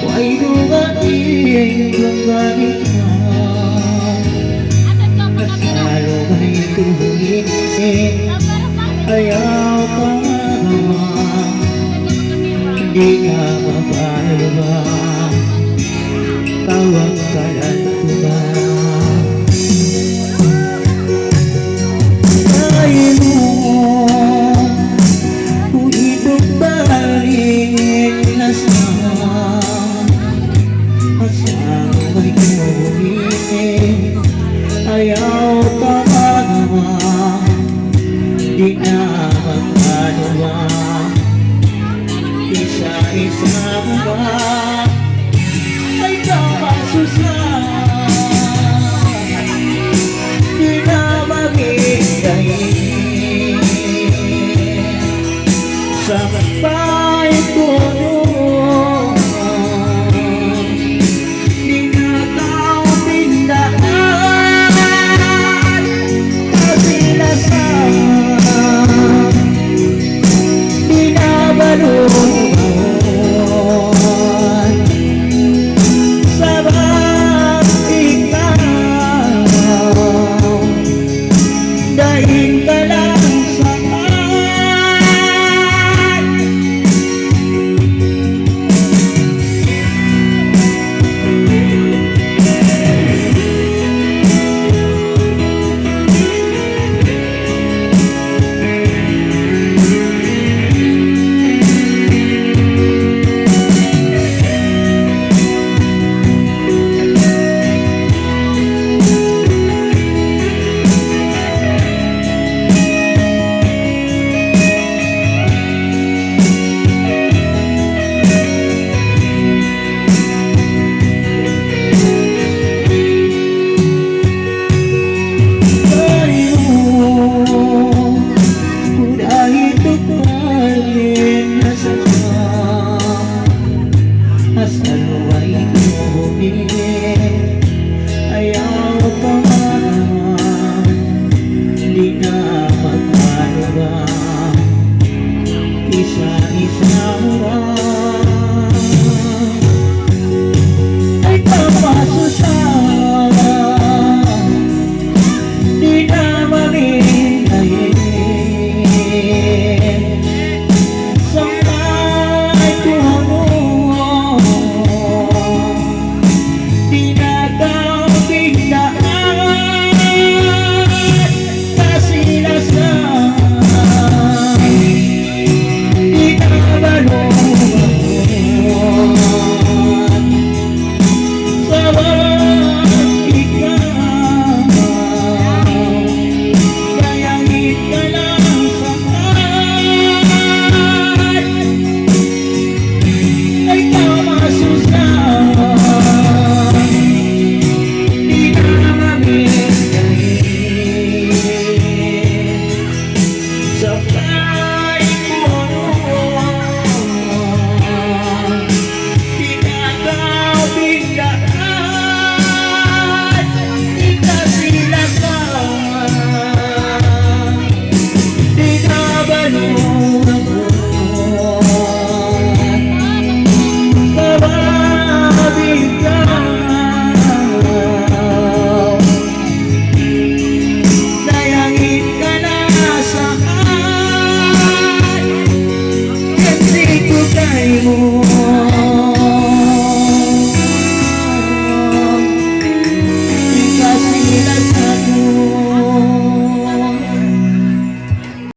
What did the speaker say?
Why dumating ang galing mo? Kasalo ba'y tuwing ayaw pa magawa? Hindi ka mapalaba, tawag ka lang ba? Dahil mo kung ito'y balik na sa asawa ay kumuli, ayaw pa magawa, di na magkalawa. Isa-isa ba ay kapasusan, di na magigay sa kapay ko. Ayaw pa magawa, di na magkalawa. Isa-isa ba